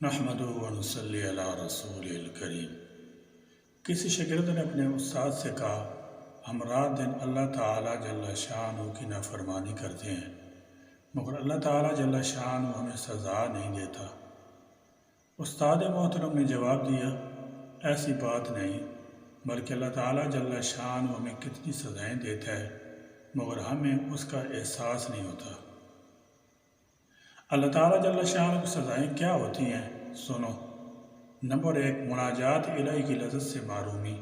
نحمدہ و نصلی علی رسول الکریم۔ کسی شاگرد نے اپنے استاد سے کہا، ہم رات دن اللہ تعالیٰ جل شانہ کی نافرمانی کرتے ہیں مگر اللہ تعالیٰ جل شانہ ہمیں سزا نہیں دیتا۔ استاد محترم نے جواب دیا، ایسی بات نہیں، بلکہ اللہ تعالیٰ جل شانہ ہمیں کتنی سزائیں دیتا ہے مگر ہمیں اس کا احساس نہیں ہوتا۔ اللہ تعالیٰ جل شانہ کی سزائیں کیا ہوتی ہیں؟ سنو۔ نمبر 1، مناجات الہی کی لذت سے محرومی۔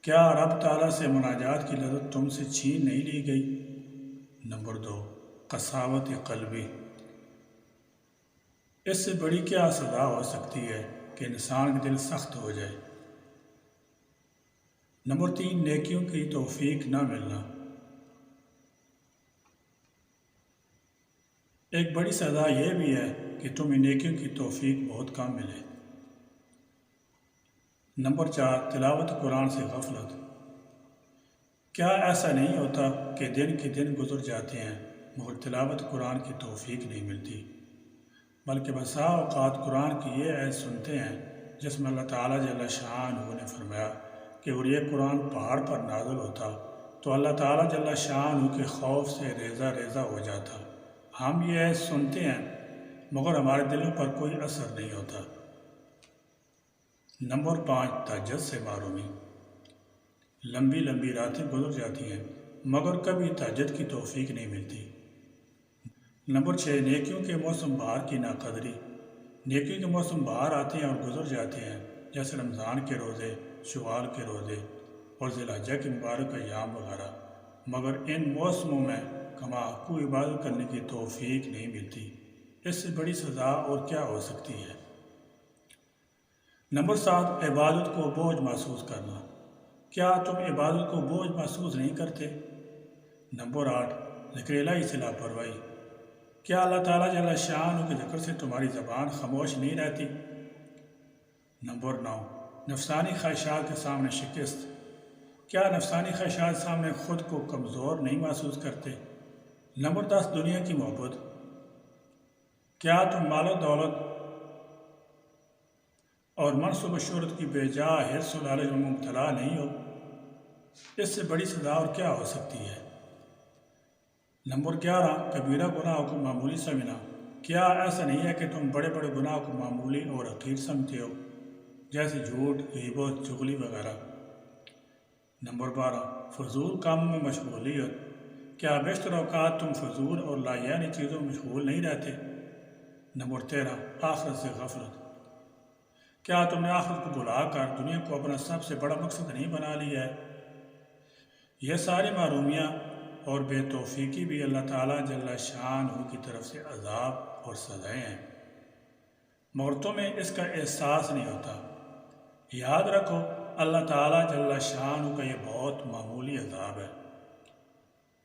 کیا رب تعالیٰ سے مناجات کی لذت تم سے چھین نہیں لی گئی؟ نمبر 2، قساوت قلبی۔ اس سے بڑی کیا سزا ہو سکتی ہے کہ انسان کا دل سخت ہو جائے؟ نمبر 3، نیکیوں کی توفیق نہ ملنا۔ ایک بڑی سزا یہ بھی ہے کہ تمہیں نیکیوں کی توفیق بہت کم ملے۔ نمبر 4، تلاوت قرآن سے غفلت۔ کیا ایسا نہیں ہوتا کہ دن کے دن گزر جاتے ہیں مگر تلاوت قرآن کی توفیق نہیں ملتی، بلکہ بسا اوقات قرآن کی یہ آیت سنتے ہیں جس میں اللہ تعالیٰ جل شانہ نے فرمایا کہ اور یہ قرآن پہاڑ پر نازل ہوتا تو اللہ تعالیٰ جل شانہ کے خوف سے ریزہ ریزہ ہو جاتا۔ ہم یہ آیت سنتے ہیں مگر ہمارے دلوں پر کوئی اثر نہیں ہوتا۔ نمبر 5، تہجد سے محرومی۔ لمبی لمبی راتیں گزر جاتی ہیں مگر کبھی تہجد کی توفیق نہیں ملتی۔ نمبر 6، نیکیوں کے موسم بہار کی ناقدری۔ نیکیوں کے موسم بہار آتے ہیں اور گزر جاتے ہیں، جیسے رمضان کے روزے، شوال کے روزے اور ذی الحجہ کے مبارک ایام وغیرہ، مگر ان موسموں میں کو عبادت کرنے کی توفیق نہیں ملتی۔ اس سے بڑی سزا اور کیا ہو سکتی ہے؟ نمبر 7، عبادت کو بوجھ محسوس کرنا۔ کیا تم عبادت کو بوجھ محسوس نہیں کرتے؟ نمبر 8، ذکر الہی سے لاپرواہی۔ کیا اللہ تعالیٰ جل شانہ کے ذکر سے تمہاری زبان خاموش نہیں رہتی؟ نمبر 9، نفسانی خواہشات کے سامنے شکست۔ کیا نفسانی خواہشات سامنے خود کو کمزور نہیں محسوس کرتے؟ نمبر 10، دنیا کی محبت۔ کیا تم مال و دولت اور منصب و شہرت کی بے جا حرص و لالچ میں مبتلا نہیں ہو؟ اس سے بڑی سزا اور کیا ہو سکتی ہے؟ نمبر 11، کبیرہ گناہوں کو معمولی سمجھنا۔ کیا ایسا نہیں ہے کہ تم بڑے بڑے گناہوں کو معمولی اور حقیر سمجھتے ہو، جیسے جھوٹ، غیبت، چغلی وغیرہ؟ نمبر 12، فضول کاموں میں مشغولیت۔ کیا بیشتر اوقات تم فضول اور لایعنی چیزوں میں مشغول نہیں رہتے؟ نمبر 13، آخرت سے غفلت۔ کیا تم نے آخرت کو بھلا کر دنیا کو اپنا سب سے بڑا مقصد نہیں بنا لیا ہے؟ یہ ساری محرومیاں اور بے توفیقی بھی اللہ تعالیٰ جل شانہ کی طرف سے عذاب اور سزائیں ہیں، مگر تمہیں اس کا احساس نہیں ہوتا۔ یاد رکھو، اللہ تعالیٰ جل شانہ کا یہ بہت معمولی عذاب ہے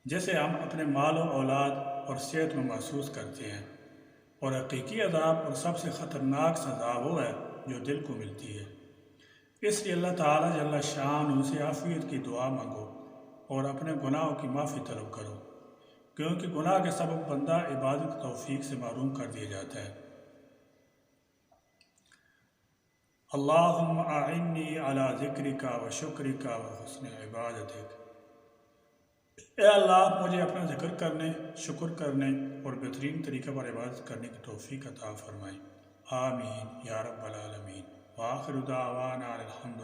جسے ہم اپنے مال و اولاد اور صحت میں محسوس کرتے ہیں، اور حقیقی عذاب اور سب سے خطرناک سزا وہ ہے جو دل کو ملتی ہے۔ اس لیے اللہ تعالیٰ جل شانہ سے عافیت کی دعا مانگو اور اپنے گناہوں کی معافی طلب کرو، کیونکہ گناہ کے سبب بندہ عبادت کی توفیق سے محروم کر دیا جاتا ہے۔ اللہم اعنی علی ذکرک و شکرک و حسن عبادتک۔ اے اللہ، مجھے اپنا ذکر کرنے، شکر کرنے اور بہترین طریقے پر عبادت کرنے کی توفیق عطا فرمائے۔ آمین یا رب العالمین۔ وآخر دعوانا الحمد